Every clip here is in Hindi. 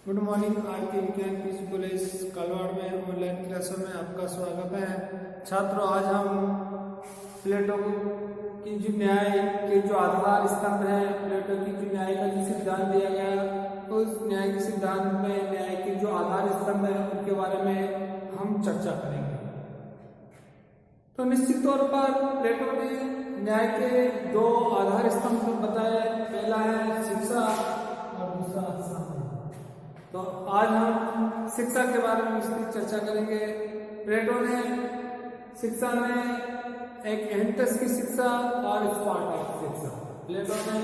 Good morning. आज के विज्ञान पीस कॉलेज कालवाड़ में ऑनलाइन क्लासों में आपका स्वागत है। छात्रों, आज हम प्लेटो की जो न्याय के जो आधार स्तंभ है, प्लेटो की जो न्याय का जो सिद्धांत दिया गया, उस न्याय के सिद्धांत में न्याय के जो आधार स्तंभ है उनके बारे में हम चर्चा करेंगे। तो निश्चित तौर पर प्लेटो ने न्याय के दो आधार स्तंभ बताए। पहला है शिक्षा और दूसरा समय। तो आज हम शिक्षा के बारे में विस्तृत चर्चा करेंगे। प्लेटो ने शिक्षा में एक एंथस की शिक्षा और स्पार्टा की शिक्षा, प्लेटो ने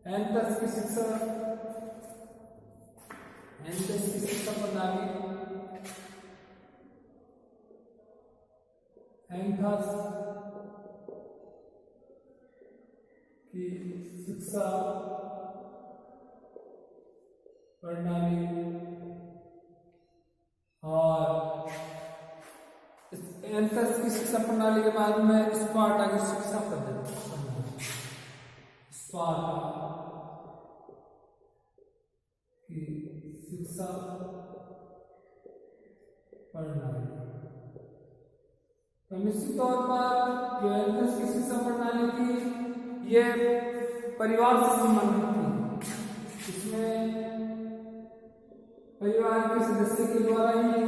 एंथस की शिक्षा, एंथस की शिक्षा प्रणाली, एंथस की शिक्षा प्रणाली और एंथस की शिक्षा प्रणाली के बाद में स्पार्टा की शिक्षा पद्धति, स्पार्टा की शिक्षा प्रणाली। तो निश्चित तौर पर जो एंथस की शिक्षा प्रणाली थी, ये परिवार से संबंधित थी। इसमें परिवार के सदस्य के द्वारा ही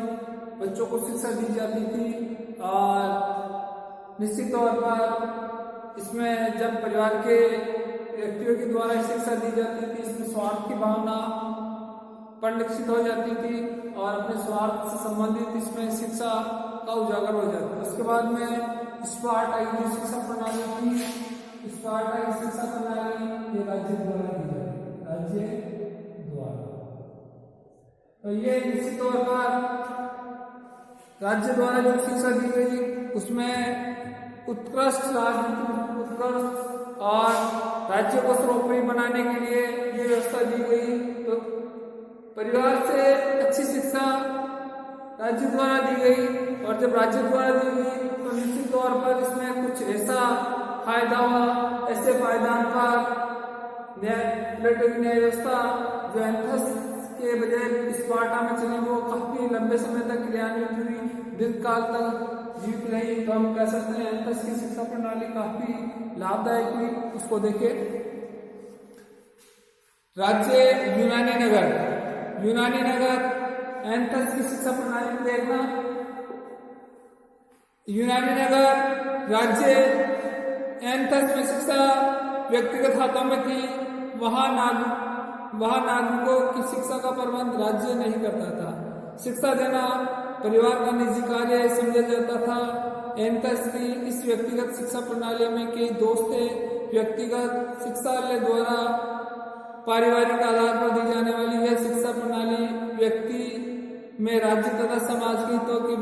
बच्चों को शिक्षा दी जाती थी और निश्चित तौर पर इसमें जब परिवार के व्यक्तियों के द्वारा शिक्षा दी जाती थी, इसमें स्वार्थ की भावना परिलक्षित हो जाती थी और अपने स्वार्थ से संबंधित इसमें शिक्षा का उजागर हो जाता है। उसके बाद में स्पार्टा की जो शिक्षा प्रणाली थी, स्पार्टा की शिक्षा प्रणाली ये राज्य द्वारा दी जाती है, राज्य द्वारा। तो ये निश्चित तौर पर राज्य द्वारा जो शिक्षा दी गई उसमें उत्कृष्ट राजनीतिक उत्कृष्ट और राज्य को सर्वोपरि बनाने के लिए ये व्यवस्था दी गई। तो परिवार से अच्छी शिक्षा राज्य द्वारा दी गई और जब राज्य द्वारा दी गई तो निश्चित तौर पर इसमें कुछ ऐसा फायदा हुआ, ऐसे पायदान पर प्लेटो की न्याय व्यवस्था जो एंथस के बजाय स्पार्टा में चली वो काफी लंबे समय तक क्रियान्वित हुई, दीर्घकाल तक जीवित रही। तो हम कह सकते हैं एंथस की शिक्षा प्रणाली काफी लाभदायक हुई। उसको देखिए, राज्य यूनानी नगर, यूनानी नगर एंथस की शिक्षा प्रणाली में देखना, यूनानी नगर राज्य एंथस में शिक्षा व्यक्तिगत हाथों में थी। वहां नागरिकों की शिक्षा का प्रबंध राज्य नहीं करता था। शिक्षा देना परिवार का निजी कार्य समझा जाता था। एंथस की इस व्यक्तिगत शिक्षा प्रणाली में कई दोष थे। व्यक्तिगत शिक्षालय द्वारा पारिवारिक आधार पर दी जाने वाली यह शिक्षा प्रणाली व्यक्ति में राज्य तथा समाज के हितों के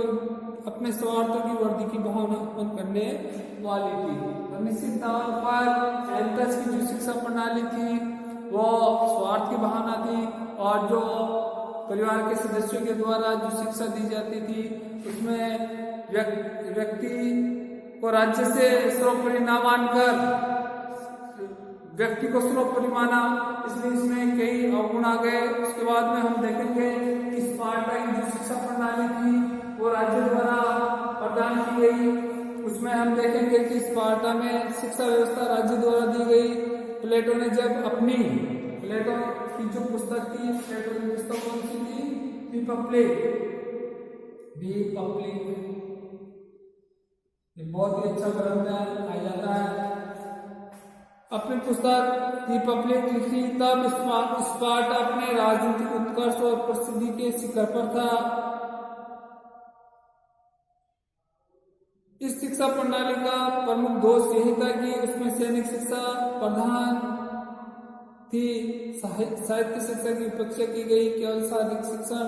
अपने स्वार्थों की वृद्धि की भावना उत्पन्न करने वाली थी। निश्चित तौर पर एंथस की जो शिक्षा प्रणाली थी वो स्वार्थ की भावना थी और जो परिवार के सदस्यों के द्वारा जो शिक्षा दी जाती थी उसमें व्यक्ति को राज्य से सर्वोपरि न मानकर व्यक्ति को सर्वोपरि माना, इसलिए इसमें कई अवगुण आ गए। उसके बाद में हम देखेंगे कि स्पार्टा की जो शिक्षा प्रणाली थी वो राज्य द्वारा प्रदान की गई। उसमें हम देखेंगे कि स्पार्टा में शिक्षा व्यवस्था राज्य द्वारा दी गई। प्लेटो ने जब अपनी प्लेटो की जो पुस्तक थी, प्लेटो की पुस्तक कौन सी थी? रिपब्लिक, ये बहुत ही अच्छा ग्रंथ है, आ जाता है। अपनी पुस्तक रिपब्लिक लिखी तब स्पार्टा अपने राजनीतिक उत्कर्ष और प्रसिद्धि के शिखर पर था। इस शिक्षा प्रणाली का प्रमुख दोष यही था कि उसमें सैनिक शिक्षा प्रधान थी, साहित्य शिक्षा की उपेक्षा की गई, केवल शारीरिक शिक्षण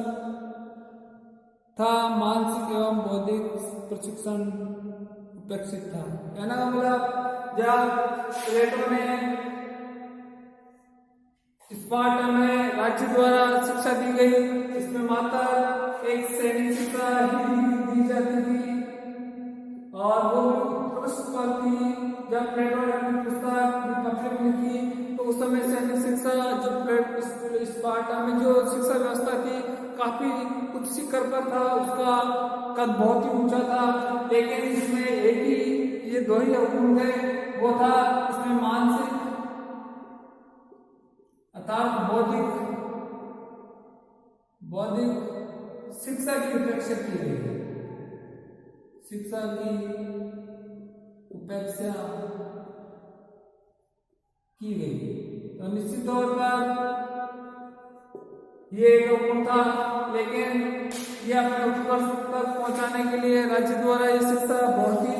था, मानसिक एवं बौद्धिक प्रशिक्षण उपेक्षित था। कहने का मतलब जब प्लेटो ने स्पार्टा में राज्य द्वारा शिक्षा दी गई, इसमें मात्र एक सैनिक शिक्षा ही दी जाती थी और वो उत्कृष्ट थी। जब प्लेटो ने अपनी पुस्तक रिपब्लिक लिखी तो उस समय सैनिक शिक्षा जो स्पार्टा में जो शिक्षा व्यवस्था थी काफी उच्च शिखर पर था, उसका कद बहुत ही ऊंचा था। लेकिन इसमें एक ही ये दो ही हुकुम थे, वो था इसमें मानसिक अर्थात बौद्धिक शिक्षा की उपेक्षा की गई, शिक्षा की उपेक्षा की गई। तो निश्चित तौर पर ये एक हुकुम था, लेकिन ये अपने उत्कर्ष तक पहुंचाने के लिए राज्य द्वारा ये शिक्षा बहुत ही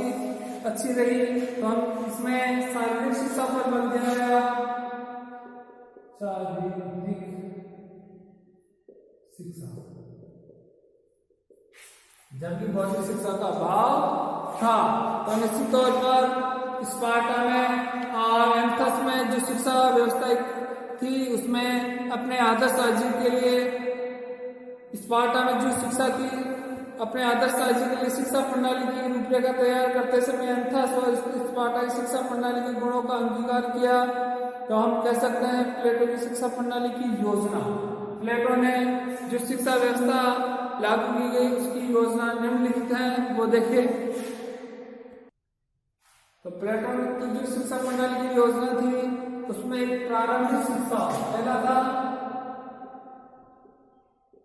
अच्छी रही। तो हम इसमें शारीरिक शिक्षा पर बल दिया गया, शारीरिक शिक्षा, जबकि बौद्धिक शिक्षा का अभाव था। तो निश्चित तौर पर स्पार्टा में और एथेंस में जो शिक्षा व्यवस्था थी उसमें अपने आदर्श राज्य के लिए, स्पार्टा में जो शिक्षा थी अपने आदर्श राज्य के लिए शिक्षा प्रणाली की रूपरेखा तैयार करते समय एथेंस और स्पार्टा की शिक्षा प्रणाली के गुणों का अंगीकार किया। तो हम कह सकते हैं प्लेटो की शिक्षा प्रणाली की योजना, प्लेटो ने जो शिक्षा व्यवस्था लागू की गई उसकी योजना निम्नलिखित है, वो देखिए। तो प्लेटो की जो शिक्षा प्रणाली की योजना थी उसमें एक प्रारंभिक शिक्षा पहला था,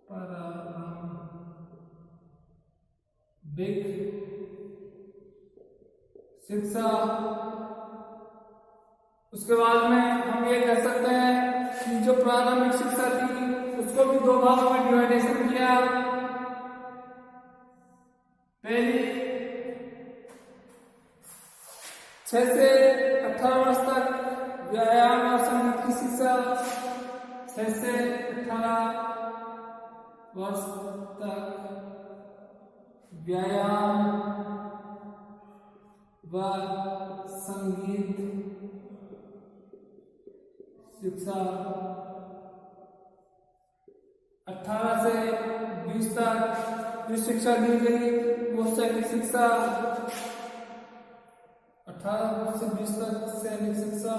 प्रारंभिक शिक्षा। उसके बाद में हम ये कह सकते हैं कि जो प्रारंभिक शिक्षा थी उसको भी दो भागों में डिवाइडेशन किया। पहली 6 से 18 वर्ष तक व्यायाम और संगीत की शिक्षा, 6 से 18 वर्ष तक व्यायाम व संगीत शिक्षा, 18 से 20 तक जो शिक्षा दी गई वो सैनिक शिक्षा, 18 से 20 तक सैनिक शिक्षा।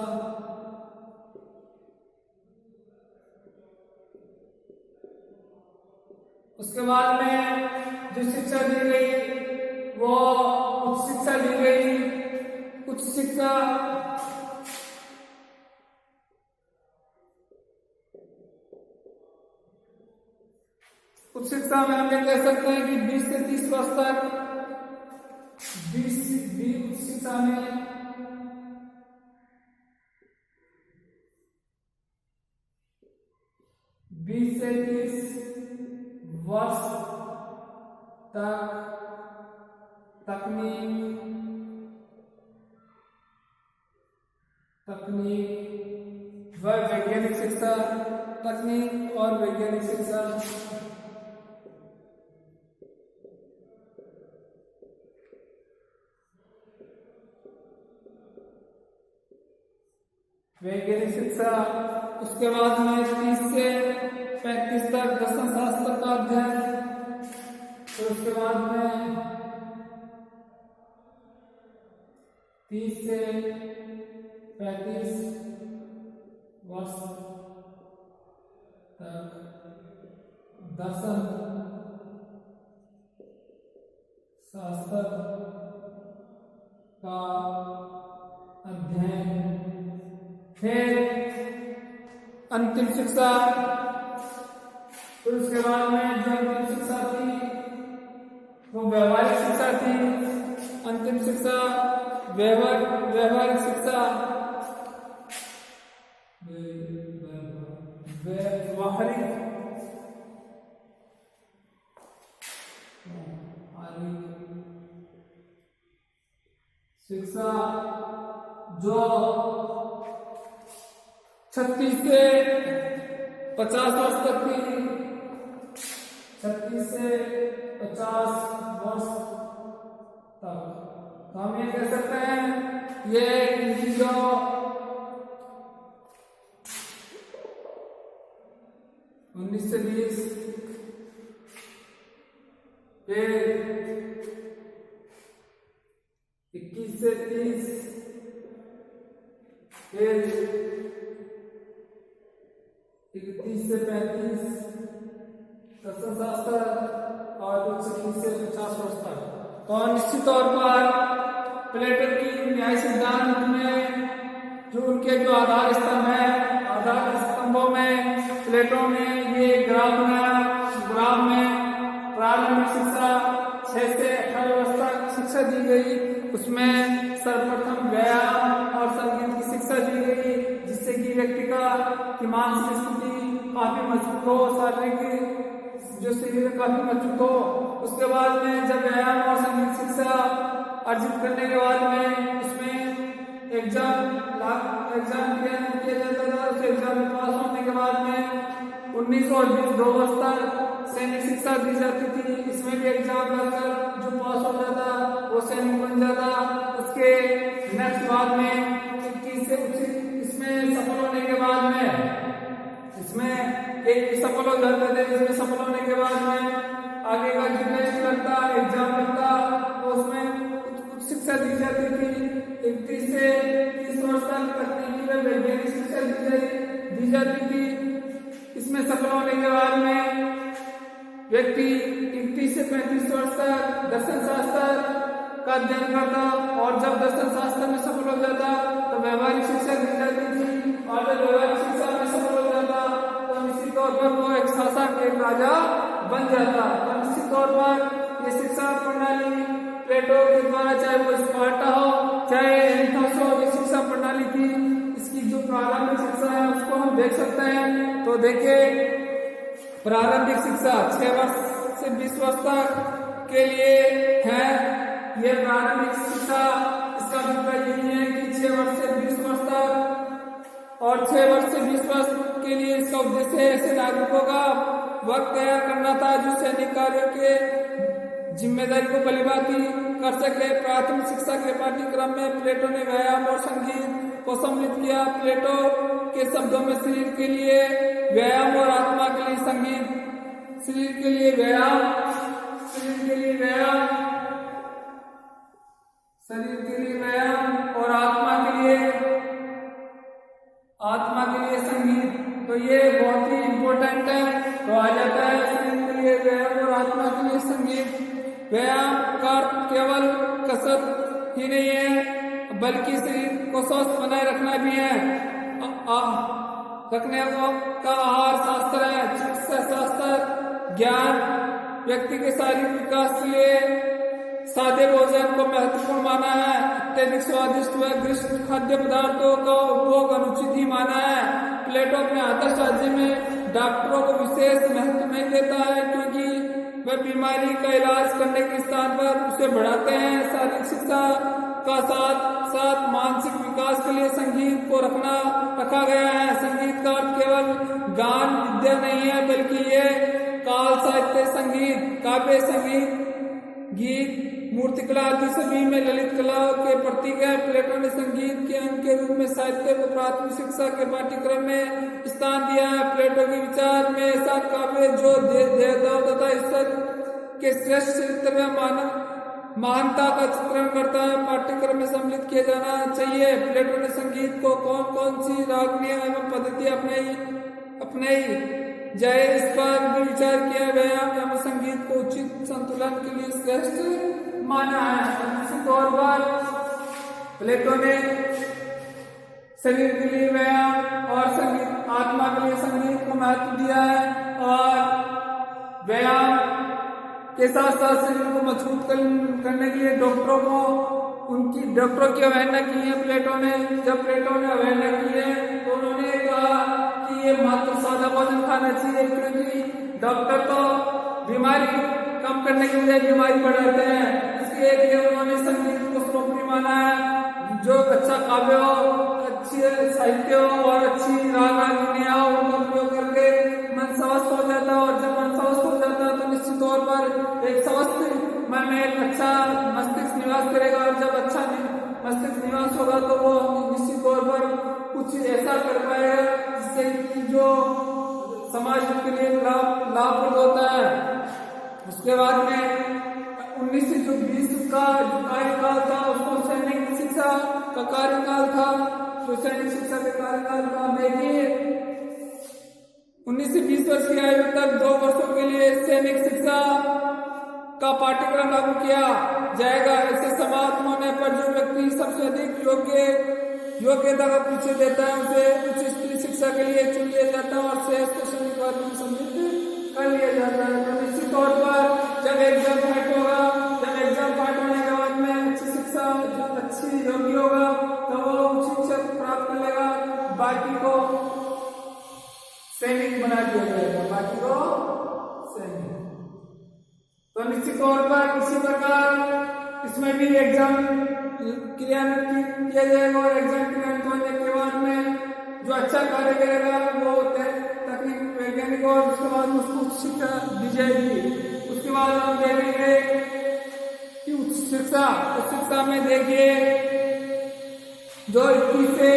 उसके बाद में जो शिक्षा दी गई वो उच्च शिक्षा दी गई। उच्च शिक्षा में हम ये कह सकते हैं कि 20 से 30 वर्ष तक, 20 उच्च शिक्षा में 20 से 30 वर्ष तक तकनीक व वैज्ञानिक शिक्षा, तकनीक और वैज्ञानिक शिक्षा। वैज्ञानिक शिक्षा। उसके बाद में 30 से 35 तक दर्शन शास्त्र का अध्ययन। तो उसके बाद में 30 से 35 वर्ष तक दर्शन शास्त्र का अध्ययन। फिर अंतिम शिक्षा। फिर उसके बाद में जो अंतिम शिक्षा थी वो व्यवहारिक शिक्षा थी। अंतिम शिक्षा व्यवहारिक शिक्षा, व्यवहारिक शिक्षा जो 36 से 50 वर्ष तक थी। 36 से 50 वर्ष तक। तो हम ये कह सकते हैं ये जो 19 से 20, फिर 21 से 30, फिर से 35 दर्शनशास्त्र और 30 से 50 वर्ष तक। और निश्चित तौर पर प्लेटो की न्याय सिद्धांत में जो उनके जो आधार स्तंभ है, आधार स्तंभों में प्लेटो ने ये ग्राफ बनाया। ग्राफ में प्रारंभिक शिक्षा 6 से 18 वर्ष तक शिक्षा दी गई। उसमें सर्वप्रथम व्यायाम और संगीत की शिक्षा दी गई, जिससे कि व्यक्ति की मानसिक स्थिति काफी मजबूत हो, शारीरिक जो शरीर काफी मजबूत हो। उसके बाद में जब व्यायाम और संगीत शिक्षा अर्जित करने के बाद में उसमें एग्जाम किया जाता था। उस एग्जाम में पास होने के बाद में 19 और 20 2 वर्ष तक सैनिक शिक्षा दी जाती थी। इसमें भी एग्जाम लगाकर जो पास हो जाता वो सैनिक बन जाता। उसके नेक्स्ट बाद में 21 से इसमें सफल होने के बाद में इसमें एक सफल हो जाते थे। इसमें सफल होने के बाद में आगे का जो टेस्ट लगता, एग्जाम लगता, तो उसमें कुछ शिक्षा दी जाती थी। 31 से 30 वर्ष तक तकनीकी व वैज्ञानिक शिक्षा दी जाती थी। इसमें सफल होने के बाद में व्यक्ति 31 से 35 वर्ष तक दर्शन शास्त्र का अध्ययन करता, और जब दर्शन शास्त्र में सफल हो जाता तो व्यवहारिक शिक्षा दी जाती थी। और जब व्यवहारिक शिक्षा में सफल हो जाता तो निश्चित तौर पर वो एक शासक, एक राजा बन जाता। तो निश्चित तौर पर ये शिक्षा प्रणाली प्लेटो के द्वारा, चाहे वो स्पार्टा हो चाहे एथेंस हो, ये शिक्षा प्रणाली थी। इसकी जो प्रारंभिक शिक्षा है उसको हम देख सकते हैं। तो देखिए, प्रारंभिक शिक्षा 6 वर्ष से 20 वर्ष तक के लिए है। ये प्रारंभिक शिक्षा, इसका अभिप्राय यही है कि 6 वर्ष से 20 वर्ष तक, और 6 वर्ष से 20 वर्ष के लिए इसका उद्देश्य ऐसे नागरिकों का वर्ग तैयार करना था जो सैनिक कार्यों के जिम्मेदारी को भलीभांति कर सके। प्राथमिक शिक्षा के पाठ्यक्रम में प्लेटो ने व्यायाम और संगीत को सम्मिलित किया। प्लेटो के शब्दों में शरीर के लिए व्यायाम और आत्मा के लिए संगीत, शरीर के लिए व्यायाम, शरीर के लिए व्यायाम, शरीर के लिए व्यायाम और आत्मा के लिए संगीत। तो ये बहुत ही इम्पोर्टेंट है। तो आ जाता है शरीर के लिए व्यायाम और आत्मा के लिए संगीत। व्यायाम का केवल कसरत ही नहीं है, बल्कि शरीर को स्वस्थ बनाए रखना भी है। रखने का आहार शास्त्र है, चिकित्सा शास्त्र, ज्ञान व्यक्ति के शारीरिक विकास के लिए सादे भोजन को महत्वपूर्ण माना है। अत्यधिक स्वादिष्ट व गृष्ट खाद्य पदार्थों का उपभोग अनुचित ही माना है। प्लेटो अपने आदर्श राज्य में डॉक्टरों को विशेष महत्व नहीं देता है, क्योंकि वह बीमारी का इलाज करने के स्थान पर उसे बढ़ाते हैं। शारीरिक शिक्षा का साथ साथ मानसिक विकास के लिए संगीत को रखा गया है। संगीत का अर्थ केवल गान विद्या नहीं है, बल्कि ये काल साहित्य संगीत, काव्य संगीत, गीत, मूर्तिकला आदि सभी में ललित कला के प्रतीक है। प्लेटो ने संगीत के अंग के रूप में साहित्य को प्राथमिक शिक्षा के पाठ्यक्रम में स्थान दिया है। प्लेटो के विचार में ऐसा काव्य जो देवताओं तथा ईश्वर के श्रेष्ठ चरित्र में महानता का चित्रण करता है, पाठ्यक्रम में सम्मिलित किया जाना चाहिए। प्लेटो ने संगीत को कौन कौन सी रागनियां एवं पद्धति अपनाई जाए, इस पर भी विचार किया। व्यायाम एवं संगीत को उचित संतुलन के लिए श्रेष्ठ माना है। इसी तौर पर प्लेटो ने शरीर के लिए व्यायाम और संगीत, आत्मा के लिए संगीत को महत्व दिया है। और व्यायाम के साथ साथ शरीर को मजबूत करने के लिए डॉक्टरों की अवहेलना की है प्लेटो ने। जब प्लेटो ने अवहेलना की है तो उन्होंने कहा कि ये मात्र सादा भोजन खाना चाहिए, क्योंकि डॉक्टर तो बीमारी कम करने के बजाय बीमारी बढ़ाते हैं। इसलिए उन्होंने संगीत को सर्वोपरि माना है। जो अच्छा काव्य हो, अच्छी साहित्य हो और अच्छी राग रागिनियां हो, उनका उपयोग करके मन स्वस्थ हो जाता है। और जब मन स्वस्थ हो जाता है तो निश्चित तौर पर एक स्वस्थ मन में एक अच्छा मस्तिष्क निवास करेगा। और जब अच्छा मस्तिष्क निवास होगा तो वो निश्चित तौर पर कुछ ऐसा कर पाएगा जिससे जो समाज के लिए लाभप्रद होता है। उसके बाद में 19 से 20 का जो कार्यकाल था उसको सैनिक शिक्षा का कार्यकाल था। तो सैनिक शिक्षा के कार्यकाल में भी 19 से 20 वर्ष की आयु तक 2 वर्षों के लिए सैनिक शिक्षा का पाठ्यक्रम लागू किया जाएगा। ऐसे समाप्त होने पर जो व्यक्ति सबसे अधिक योग्यता का परिचय देता है उसे उच्च स्तरीय शिक्षा के लिए चुन लिया जाता है और शेष को सैनिक वर्ग में सम्मिलित कर लिया जाता है। तो निश्चित तौर पर जब एग्जाम फाइट होगा, जब एग्जाम फाइट होने के बाद में अच्छी शिक्षा जो अच्छी योग्य होगा तो वो उच्च शिक्षा प्राप्त कर लेगा, बाकी को सैनिक बना दिया जाएगा, बाकी को सैनिक। तो निश्चित तौर पर इसी प्रकार इसमें भी एग्जाम क्रियान्वित किया जाएगा और एग्जाम क्रियान्वित होने के बाद में जो अच्छा कार्य करेगा वो तकनीक वैज्ञानिक और उसके बाद उसको उच्च शिक्षा दी जाएगी। उसके बाद हम देखेंगे कि उच्च शिक्षा में देखिए जो 21 से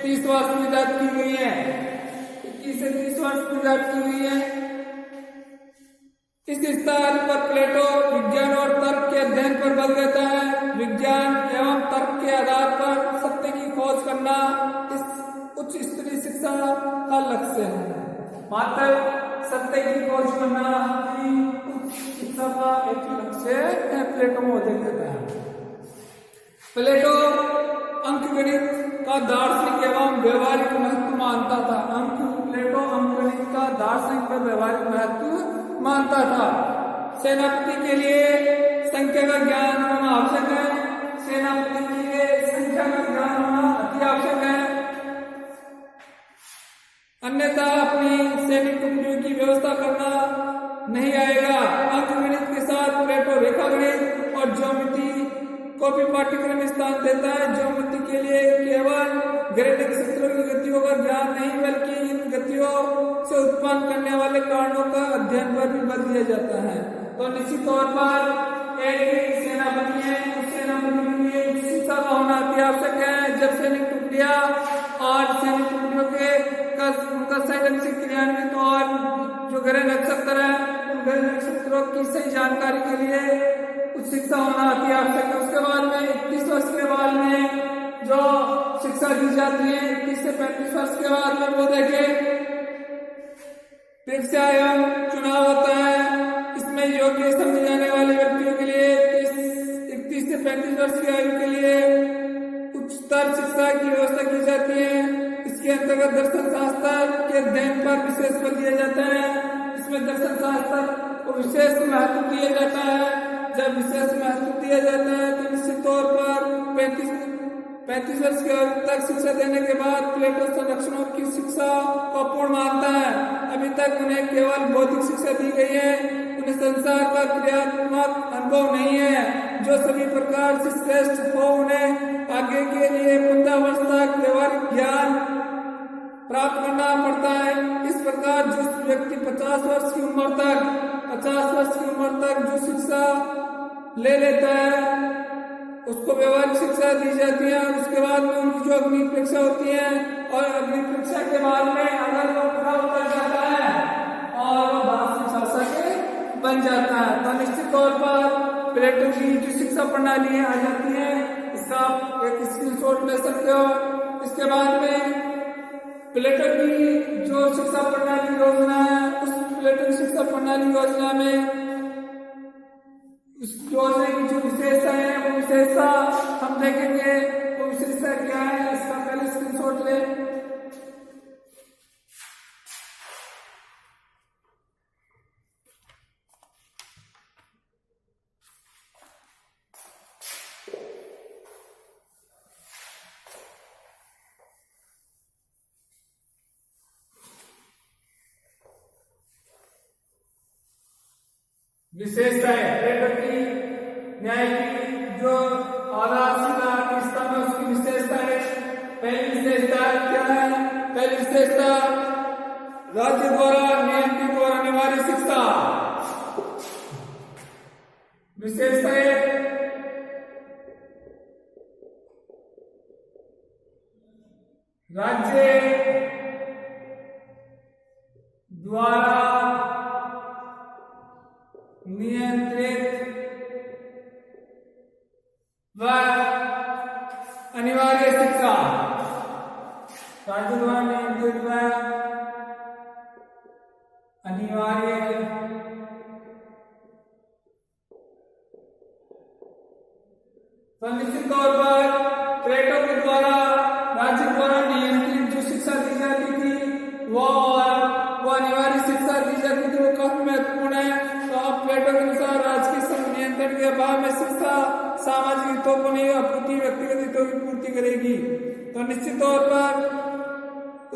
30 वर्ष की जात की गई है, 21 से 30 वर्ष की जात की गई है। इस स्तर पर प्लेटो विज्ञान और तर्क के अध्ययन पर बल देता है। विज्ञान एवं तर्क के आधार पर सत्य की खोज करना इस उच्च स्तरीय शिक्षा का लक्ष्य है। मात्र सत्य की खोज करना ही उच्च शिक्षा का एक लक्ष्य है, प्लेटो महोदय कहता है। प्लेटो अंकगणित का दार्शनिक एवं व्यवहारिक महत्व मानता था। प्लेटो अंकगणित का दार्शनिक व व्यवहारिक महत्व मानता था। सेनापति के लिए संख्या का ज्ञान होना आवश्यक है। सेनापति के लिए संख्या का ज्ञान होना अति आवश्यक है, अन्यथा अपनी सैनिक टुकड़ियों की व्यवस्था करना नहीं आएगा। अंकगणित के साथ प्लेटो रेखागणित और ज्योमेट्री को भी पाठ्यक्रम स्थान देता है। ज्योमेट्री के लिए केवल गणितीय सूत्रों की गतियों का ज्ञान नहीं बल्कि इन गतियों से उत्पन्न करने वाले कारणों का अध्ययन पर भी बल दिया जाता है। तो निश्चित तौर पर एक सेनापति है, उस सेनापति के लिए शिक्षा का होना अति आवश्यक है। जब सैनिक टुकड़ियां और सैनिक टुकड़ियों के उनका सही ढंग से क्रियान्वित और जो ग्रह नक्षत्र है उन ग्रह नक्षत्रों की सही जानकारी के लिए उच्च शिक्षा होना अति आवश्यक है। उसके बाद में 21 वर्ष के बाद में जो शिक्षा दी जाती है, 21 से 35 वर्ष के बाद में वो देखें परीक्षा एवं चुनाव होता है। इसमें योग्य समझे जाने वाले व्यक्तियों के लिए 31 से 35 वर्ष की आयु के लिए उच्चतर शिक्षा की व्यवस्था की जाती है। इसके अंतर्गत दर्शन शास्त्र के अध्ययन पर विशेष बल दिया जाता है। इसमें दर्शन शास्त्र को विशेष महत्व दिया जाता है। जब विशेष महत्व दिया जाता है तो निश्चित तौर पर 35 वर्ष की आयु तक शिक्षा देने के बाद प्लेटो संरक्षणों की शिक्षा को पूर्ण मानता है। अभी तक उन्हें केवल बौद्धिक शिक्षा दी गई है, उन्हें संसार का क्रियात्मक अनुभव नहीं है। जो सभी प्रकार से श्रेष्ठ हो उन्हें आगे के लिए 15 वर्ष तक व्यवहारिक ज्ञान प्राप्त करना पड़ता है। इस प्रकार जो व्यक्ति 50 वर्ष की उम्र तक जो शिक्षा ले लेता है उसको व्यवहारिक शिक्षा दी जाती है। और उसके बाद में उनकी जो अग्नि परीक्षा होती है और अग्नि परीक्षा के बाद में अगर वो पूरा उतर जाता है और वो भारत शासक बन जाता है तो निश्चित तौर पर प्लेटो की जो शिक्षा प्रणाली आ जाती है। इसका आप एक स्क्रीनशॉट ले सकते हो। इसके बाद में प्लेटो की जो शिक्षा प्रणाली योजना है उस प्लेटो की शिक्षा प्रणाली योजना में उस योजना की जो विशेषता है वो विशेषता हम देखेंगे। वो विशेषता क्या है इसका पहले स्क्रीनशॉट ले। विशेषता है प्लेटो की न्याय की जो आधारशिला स्तंभ है उसकी विशेषता है। पहली विशेषता क्या है? पहली विशेषता राज्य द्वारा नियंत्रित और अनिवार्य शिक्षा। विशेषता है राज्य द्वारा नियंत्रित व अनिवार्य शिक्षा। राज्य द्वारा नियंत्रित व अनिवार्य तो निश्चित तौर पर प्लेटो के द्वारा राज्य द्वारा नियंत्रित जो शिक्षा दी जाती थी वो अनिवार्य शिक्षा दी जाती थी वो काफी महत्वपूर्ण है। तो अब प्लेटो के अनुसार राज्य के नियंत्रण के अभाव में शिक्षा सामाजिक हितों को नहीं अपूर्ति व्यक्तिगत हितों की पूर्ति करेगी। तो निश्चित तौर पर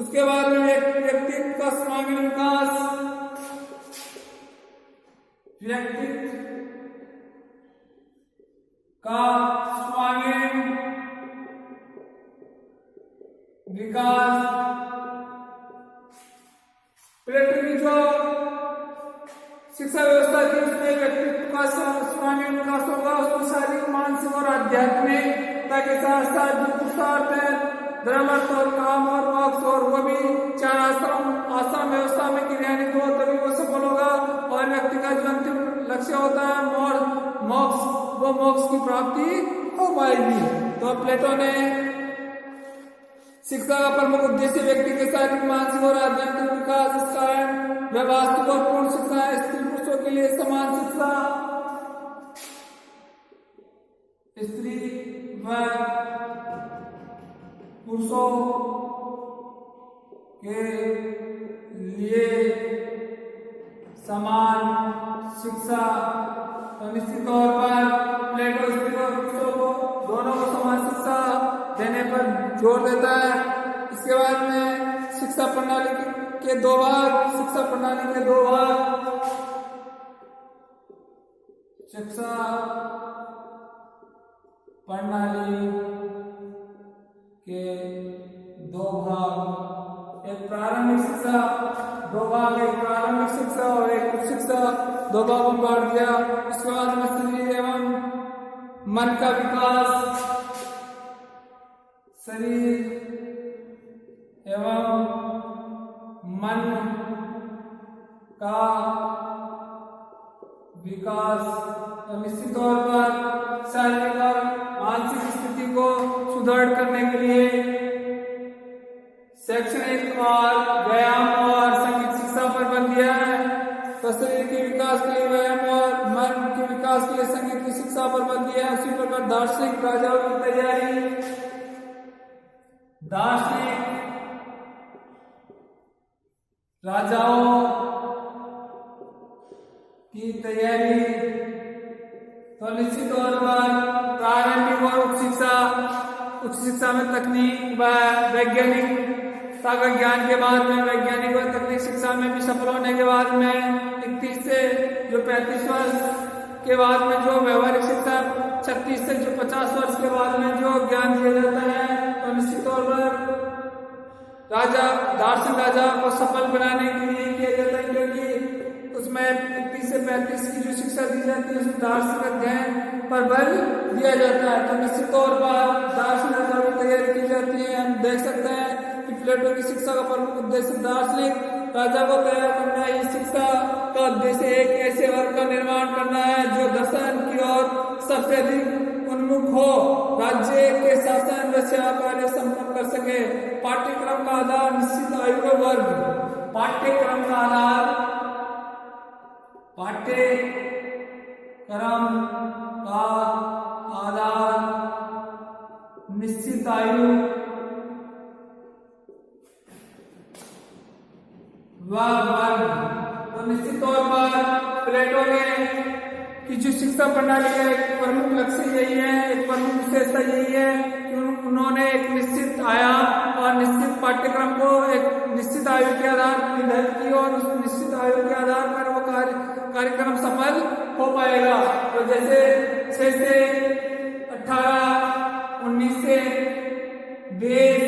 उसके बाद में व्यक्तित्व का सर्वांगीण विकास व्यक्तित्व का सर्वांगीण विकास प्लेटो की जो शिक्षा व्यवस्था थी उसमें व्यक्तित्व का सर्वांगीण विकास होगा। उसमें शारीरिक मानसिक और आध्यात्मिकता के साथ साथ जो पुरुषार्थ है धर्म अर्थ और काम और मोक्ष और वो भी चार आश्रम व्यवस्था में क्रियान्वित हो तभी वो सफल होगा। और व्यक्ति का जो अंतिम लक्ष्य होता है मोक्ष वो मोक्ष की प्राप्ति हो पाएगी। तो प्लेटो ने शिक्षा का प्रमुख उद्देश्य व्यक्ति के शारीरिक मानसिक और आध्यात्मिक विकास इस कारण वह वास्तविक और पूर्ण शिक्षा स्त्री पुरुषों के लिए समान शिक्षा स्त्री व पुरुषों के लिए समान शिक्षा तो निश्चित तौर पर प्लेटो स्त्री और पुरुषों को दोनों को समान शिक्षा देने पर जोर देता है। इसके बाद में शिक्षा प्रणाली के दो भाग शिक्षा प्रणाली के दो भाग शिक्षा प्रणाली के दो भाग एक प्रारंभिक शिक्षा दो भाग एक प्रारंभिक शिक्षा और एक उच्च शिक्षा दो भागों में बांट दिया। इसके बाद में शरीर एवं मन का विकास शरीर एवं मन का विकास तो निश्चित तौर पर शारीरिक और मानसिक स्थिति को सुदृढ़ करने के लिए शैक्षणिक और व्यायाम और संगीत शिक्षा पर बल दिया है। तो शरीर के विकास के लिए व्यायाम और मन के विकास के लिए संगीत की शिक्षा पर बल दिया है। उसी प्रकार दार्शनिक राजाओं की तैयारी दार्शनिक राजाओं की तैयारी तो निश्चित तौर पर प्रारंभिक और उच्च शिक्षा में तकनीक व वैज्ञानिकता का ज्ञान के बाद में वैज्ञानिक व तकनीक शिक्षा में भी सफल होने के बाद में 31 से जो 35 वर्ष के बाद में जो व्यवहारिक शिक्षा 36 से जो 50 वर्ष के बाद में जो ज्ञान दिया जाता है तो निश्चित तौर पर दार्शनिक राजा को सफल बनाने के लिए किया जाता है। क्योंकि उसमें 31 से 35 की जो शिक्षा दी जाती है उसमें दार्शनिक अध्ययन पर बल दिया जाता है। तो निश्चित तौर पर दार्शनिक राजा की तैयारी की जाती है। हम देख सकते हैं कि प्लेटो की शिक्षा का प्रमुख उद्देश्य दार्शनिक राजा को तैयार करना है। इस शिक्षा का उद्देश्य एक ऐसे वर्ग का निर्माण करना है जो दर्शन की ओर सबसे अधिक उन्मुख हो, राज्य के शासन व सेवा कार्य संपन्न कर सके। पाठ्यक्रम का आधार निश्चित आयु वर्ग पाठ्यक्रम का आधार निश्चित आयु वर्ग तो निश्चित तौर पर प्लेटो ने की जो शिक्षा प्रणाली का एक प्रमुख लक्ष्य यही है, एक प्रमुख विशेषता यही है कि उन्होंने एक निश्चित आयाम और निश्चित पाठ्यक्रम को एक निश्चित आयु के आधार पर निर्धारित किया और उस निश्चित आयु के आधार पर वो कार्यक्रम सफल हो पाएगा। तो जैसे 6 से 18, 19 से 20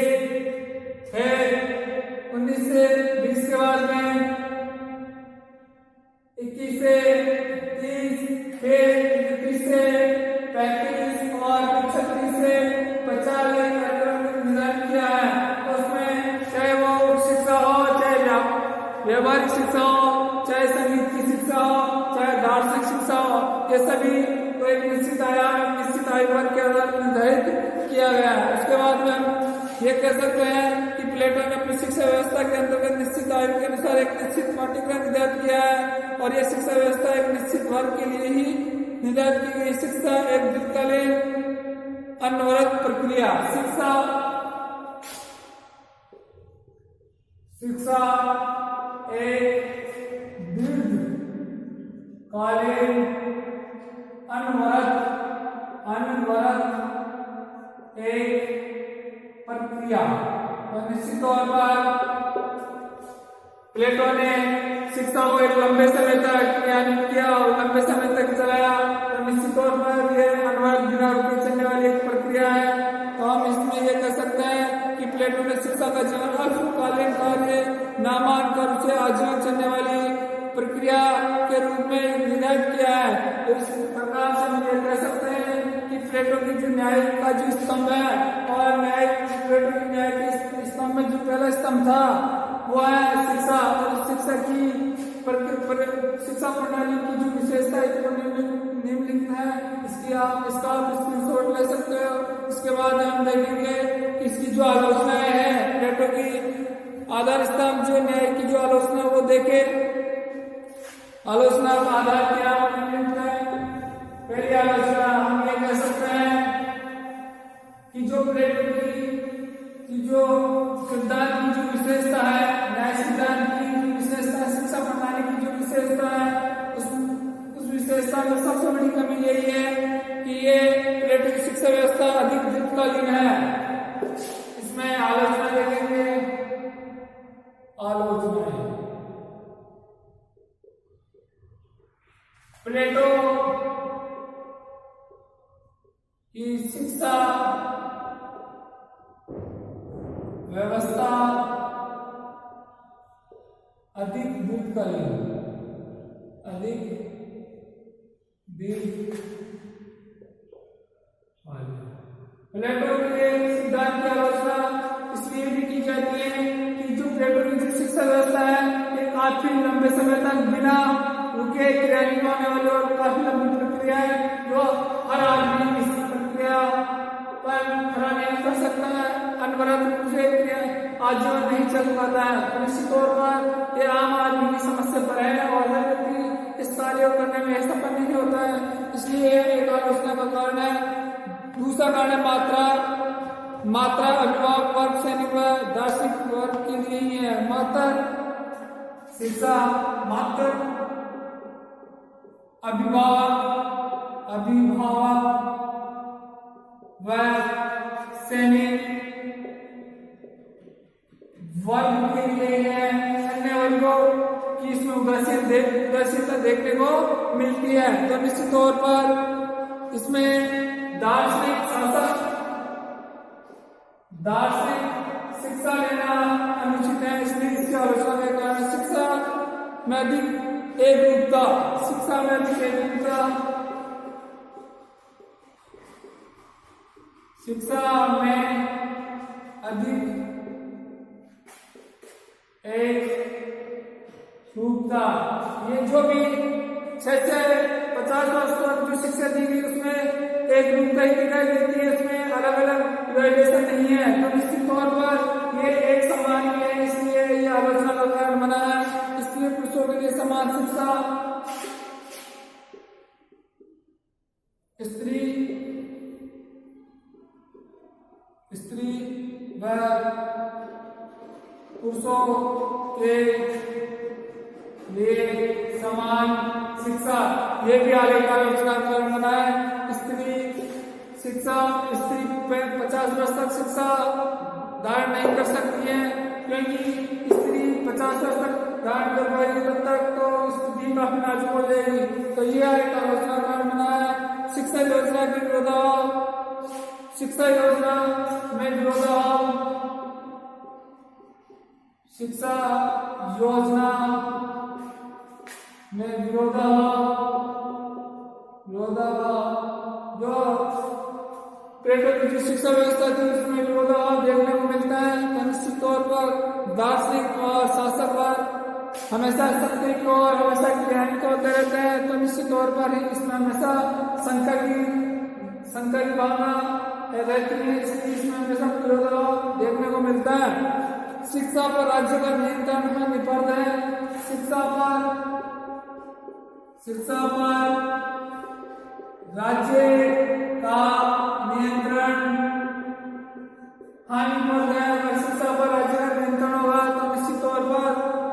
है, 19 से 20 के बाद में 21 से 30, फिर 31 से 35 और 36 से 50 कार्यक्रम निर्धारित किया है। तो उसमें चाहे वो उच्च शिक्षा हो, चाहे व्यवहारिक शिक्षा हो, चाहे संगीत की शिक्षा हो, चाहे दार्शनिक शिक्षा हो, ये सभी तो एक निश्चित आयाम निश्चित आयु वर्ग के आधार पर निर्धारित किया गया है। उसके बाद में ये कह सकते हैं कि प्लेटो ने अपनी शिक्षा व्यवस्था के अंतर्गत निश्चित आयु के अनुसार एक निश्चित पाठ्यक्रम निर्धारित किया है और यह शिक्षा व्यवस्था एक निश्चित वर्ग के लिए ही निर्धारित की गई शिक्षा एक दीर्घकालीन अनवरत प्रक्रिया शिक्षा एक दीर्घकालीन अनवरत एक प्रक्रिया और निश्चित तौर पर प्लेटो ने शिक्षा को एक लंबे समय तक क्रियान्वित किया और लंबे समय तक चलाया तो निश्चित तौर पर यह अनवरत बिना रुके चलने वाली एक प्रक्रिया है। तो हम इसमें यह कह सकते हैं कि प्लेटो ने शिक्षा का जीवन अल्पकालीन कार्य ना मानकर उसे आजीवन चलने वाली प्रक्रिया के रूप में निर्धारित किया है। तो इस प्रकार से हम ये कह सकते हैं कि प्लेटो की जो न्याय का जो स्तंभ है और प्लेटो की न्याय के स्तंभ में जो पहला स्तंभ था वो है शिक्षा और शिक्षा की शिक्षा प्रणाली की जो विशेषता निम्नलिखित है इसका आप स्क्रीनशॉट ले सकते हो। इसके बाद हम देखेंगे कि इसकी जो आलोचनाएं हैं प्लेटो की आधार स्तंभ जो न्याय की जो आलोचना वो देखे। आलोचना का आधार क्या है? पहली आलोचना हम ये कह सकते हैं कि जो प्लेटो की जो सिद्धांत की जो विशेषता है न्याय सिद्धांत की विशेषता शिक्षा प्रणाली की जो विशेषता है उस विशेषता में सबसे बड़ी कमी यही है कि ये प्लेटो की शिक्षा व्यवस्था अधिक दीर्घकालीन है। इसमें आलोचना देखेंगे। आलोचना प्लेटो की शिक्षा व्यवस्था अधिक दीर्घकालीन प्लेटो के सिद्धांत की आलोचना इसलिए भी की जाती है कि जो प्लेटो की शिक्षा व्यवस्था है ये काफी लंबे समय तक बिना रुके क्रियान्वित होने वाली और काफी लंबी प्रक्रिया है जो हर आदमी इस प्रक्रिया पर खड़ा नहीं कर सकता है। अनवरत रूप से आजीवन नहीं चल पाता है। तो निश्चित तौर पर यह आम आदमी की समस्या पर है और हर व्यक्ति इस कार्य को करने में सफल नहीं होता है, इसलिए यह एक आलोचना का कारण है। दूसरा कारण है मात्रा अभिभावक वर्ग सैनिक व दार्शनिक वर्ग के लिए ही है। मात्र शिक्षा मात्र अभिभावक व सैनिक वर्ग के लिए है। अन्य वर्गों की इसमें उदासीनता देखने को मिलती है। तो निश्चित तौर पर इसमें दार्शनिक शिक्षा लेना अनुचित है, इसलिए इसकी आलोचना के कारण शिक्षा में अधिक एकरूपता ये जो भी 6 से 50 वर्ष तक जो शिक्षा दी गई उसमें एक रूपता ही दिखाई देती है, उसमें अलग अलग ग्रेडेशन नहीं है। तो निश्चित तौर पर ये एक समान ही है, इसलिए ये आलोचना का कारण बना है। इसलिए पुरुषों के लिए समान शिक्षा स्त्री व पुरुषों के लिए समान शिक्षा ये भी आगे का आलोचना कारण बना है। स्त्री 50 वर्ष तक शिक्षा धारण नहीं कर सकती है, क्योंकि स्त्री 50 वर्ष तक धारण कर पाएगी तब तक तो स्थिति काफी नाजुक हो जाएगी। तो यह एक आलोचना कारण बना है। शिक्षा योजना में विरोधाभास शिक्षा योजना में विरोधाभास जो प्लेटो की जो शिक्षा व्यवस्था थी उसमें विरोधाभास देखने को मिलता है। तो निश्चित तौर पर दार्शनिक और शासकवाद हमेशा सत्य को और हमेशा ज्ञान को होते रहते हैं। तो निश्चित तौर पर इसमें हमेशा शंका की भावना रहती है, इसलिए इसमें हमेशा विरोधाभास देखने को मिलता है। शिक्षा पर राज्य का नियंत्रण में निपट है। शिक्षा पर राज्य का नियंत्रण हानि पर है। अगर शिक्षा पर राज्य का नियंत्रण होगा तो निश्चित तौर पर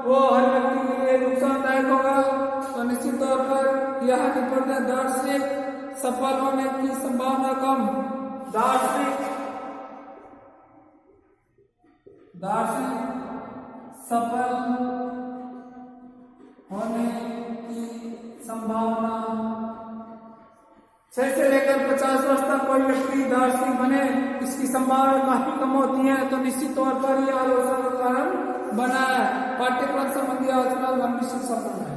वो हर व्यक्ति के लिए नुकसानदायक होगा। तो निश्चित तौर पर यह निपट है दार्शनिक सफल होने की संभावना कम। दार्शनिक सफल होने की संभावना 6 से लेकर 50 वर्ष तक कोई व्यक्ति दार्शनिक बने, इसकी संभावना काफी कम होती है। तो निश्चित तौर पर यह आलोचना का कारण बना है। पाठ्यक्रम संबंधी आलोचना लंबी शिक्षा प्रणाली,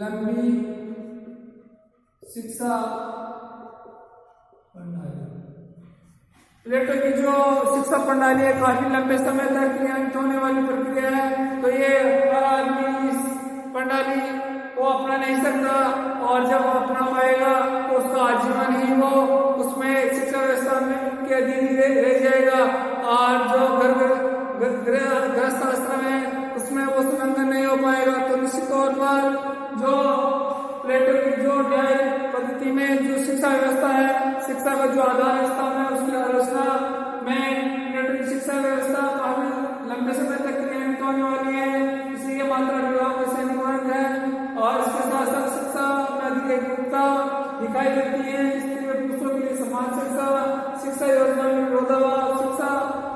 लंबी शिक्षा प्रणाली। प्लेटो की जो शिक्षा प्रणाली है काफी लंबे समय तक क्रियान्वित होने वाली प्रक्रिया है। तो ये हर आदमी इस प्रणाली को अपना नहीं सकता, और जब अपना पाएगा तो उसका आजीवन ही वो उसमें शिक्षा व्यवस्था में के अधीन रह जाएगा। और जो गृहस्थ आश्रम है उसमें वो संलग्न नहीं हो पाएगा। तो निश्चित तौर पर जो प्लेटो की जो न्याय पद्धति में जो शिक्षा व्यवस्था है, शिक्षा का जो आधार स्थान है, उसकी आलोचना में प्लेटो की शिक्षा व्यवस्था काफी लंबे समय तक क्रियान्वित होने वाली है। इसलिए मात्रा विभाग में से निवारक है, और इसके साथ साथ शिक्षा में अधिक एकरूपता दिखाई देती है। स्त्री व पुरुषों के लिए समान शिक्षा योजना में विरोधाभास, शिक्षा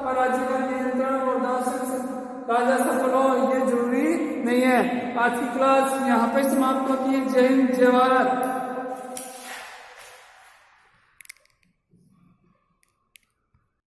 पर राज्य का नियंत्रण और दार्शनिक राजा सफल हो, ये जरूरी नहीं है। आज की क्लास यहाँ पे समाप्त होती है। जय हिंद, जय भारत।